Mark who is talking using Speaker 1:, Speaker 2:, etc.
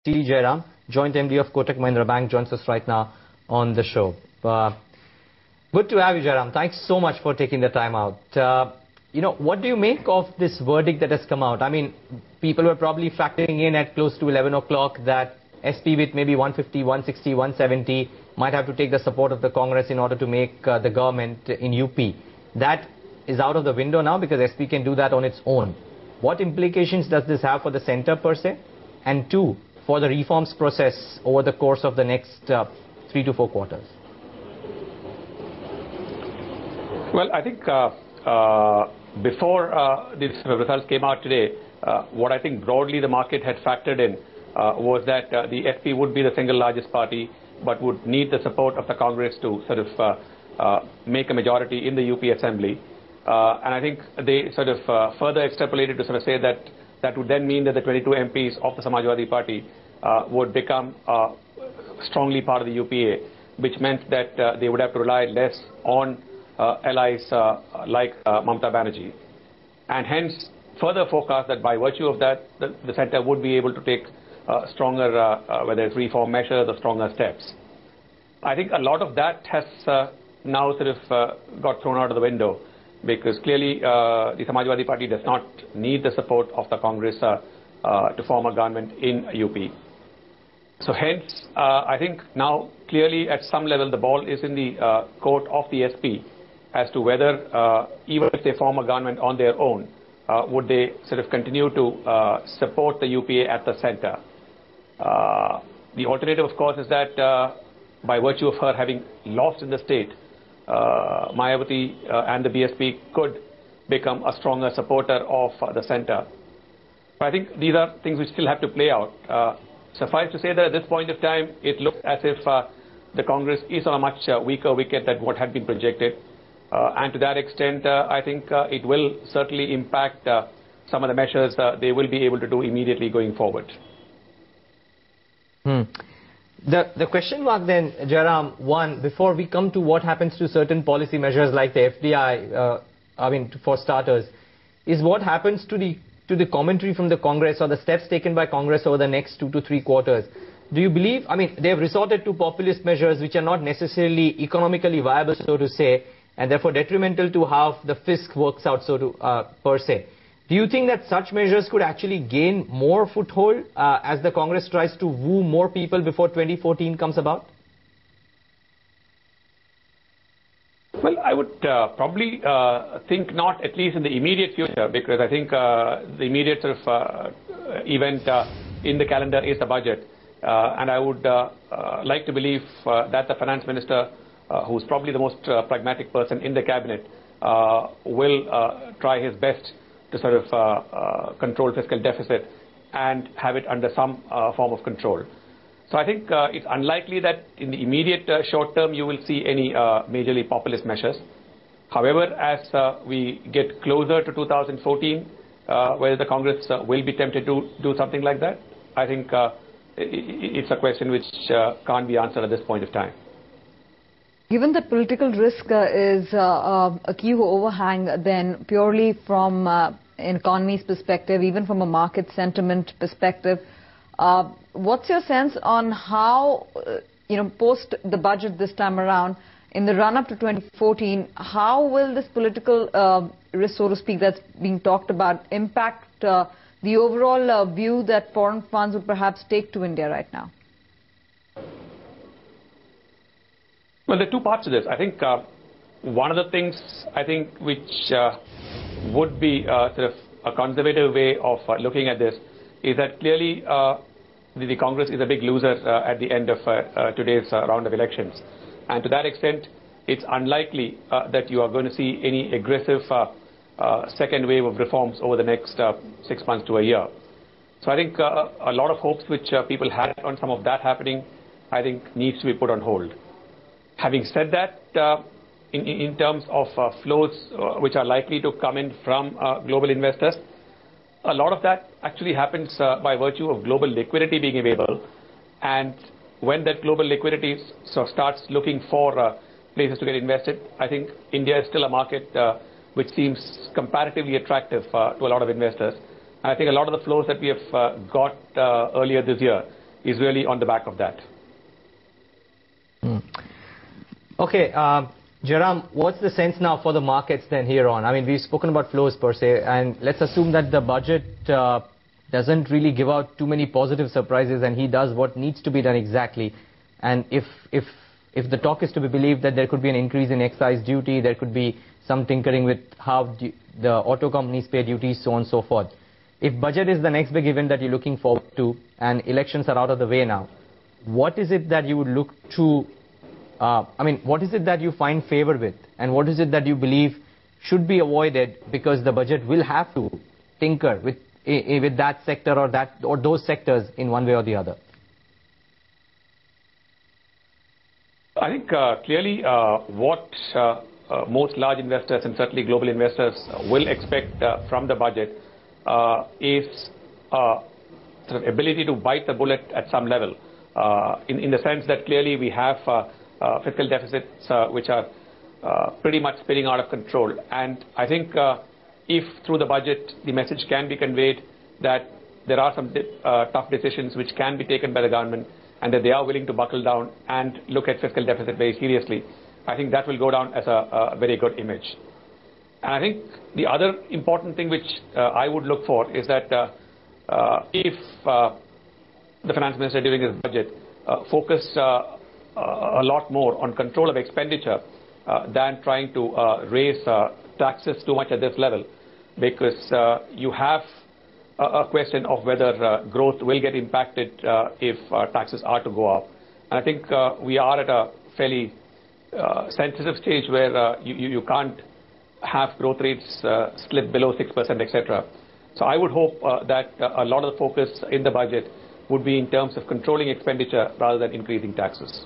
Speaker 1: T. Jairam, Joint MD of Kotak Mahindra Bank, joins us right now on the show. Good to have you, Jairam. Thanks so much for taking the time out. What do you make of this verdict that has come out? I mean, people were probably factoring in at close to 11 o'clock that SP with maybe 150, 160, 170 might have to take the support of the Congress in order to make the government in UP. That is out of the window now because SP can do that on its own. What implications does this have for the centre per se? And two, for the reforms process over the course of the next 3 to 4 quarters?
Speaker 2: Well, I think before these results came out today, what I think broadly the market had factored in was that the SP would be the single largest party, but would need the support of the Congress to sort of make a majority in the UP Assembly. And I think they sort of further extrapolated to sort of say that that would then mean that the 22 MPs of the Samajwadi Party would become strongly part of the UPA, which meant that they would have to rely less on allies like Mamata Banerjee. And hence, further forecast that by virtue of that, the centre would be able to take stronger, whether it's reform measures or stronger steps. I think a lot of that has now sort of got thrown out of the window, because clearly the Samajwadi Party does not need the support of the Congress to form a government in UP. So hence, I think now clearly at some level the ball is in the court of the SP as to whether even if they form a government on their own, would they sort of continue to support the UPA at the centre. The alternative, of course, is that by virtue of her having lost in the state, Mayawati and the BSP could become a stronger supporter of the centre. But I think these are things which still have to play out. Suffice to say that at this point of time, it looks as if the Congress is on a much weaker wicket than what had been projected. And to that extent, I think it will certainly impact some of the measures they will be able to do immediately going forward.
Speaker 1: The question mark then, Jairam, one, before we come to what happens to certain policy measures like the FDI, for starters, is what happens to the commentary from the Congress or the steps taken by Congress over the next 2 to 3 quarters. Do you believe, they have resorted to populist measures which are not necessarily economically viable, so to say, and therefore detrimental to how the fisc works out, per se. Do you think that such measures could actually gain more foothold as the Congress tries to woo more people before 2014 comes about?
Speaker 2: Well, I would probably think not, at least in the immediate future, because I think the immediate sort of event in the calendar is the budget. And I would like to believe that the finance minister, who's probably the most pragmatic person in the cabinet, will try his best to sort of control fiscal deficit and have it under some form of control. So I think it's unlikely that in the immediate short term you will see any majorly populist measures. However, as we get closer to 2014, whether the Congress will be tempted to do something like that, I think it's a question which can't be answered at this point of time.
Speaker 3: Given that political risk is a key overhang, then purely from an economy's perspective, even from a market sentiment perspective, what's your sense on how, post the budget this time around, in the run-up to 2014, how will this political risk, so to speak, that's being talked about, impact the overall view that foreign funds would perhaps take to India right now?
Speaker 2: Well, there are two parts to this. I think one of the things which would be sort of a conservative way of looking at this is that clearly the Congress is a big loser at the end of today's round of elections. And to that extent, it's unlikely that you are going to see any aggressive second wave of reforms over the next 6 months to a year. So I think a lot of hopes which people had on some of that happening, I think needs to be put on hold. Having said that, in terms of flows which are likely to come in from global investors, a lot of that actually happens by virtue of global liquidity being available. And when that global liquidity starts looking for places to get invested, I think India is still a market which seems comparatively attractive to a lot of investors. And I think a lot of the flows that we have got earlier this year is really on the back of that.
Speaker 1: Okay, Jairam, what's the sense now for the markets then here on? I mean, we've spoken about flows per se, and let's assume that the budget doesn't really give out too many positive surprises, and he does what needs to be done exactly. And if the talk is to be believed that there could be an increase in excise duty, there could be some tinkering with how the auto companies pay duties, so on and so forth. If budget is the next big event that you're looking forward to, and elections are out of the way now, what is it that you would look to? What is it that you find favor with, and what is it that you believe should be avoided because the budget will have to tinker with that sector or those sectors in one way or the other?
Speaker 2: I think clearly what most large investors and certainly global investors will expect from the budget is sort of ability to bite the bullet at some level, in the sense that clearly we have fiscal deficits which are pretty much spinning out of control. And I think if through the budget the message can be conveyed that there are some tough decisions which can be taken by the government and that they are willing to buckle down and look at fiscal deficit very seriously, I think that will go down as a very good image. And I think the other important thing which I would look for is that if the finance minister during his budget focus a lot more on control of expenditure than trying to raise taxes too much at this level, because you have a question of whether growth will get impacted if taxes are to go up. And I think we are at a fairly sensitive stage where you can't have growth rates slip below 6%, etc. So I would hope that a lot of the focus in the budget would be in terms of controlling expenditure rather than increasing taxes.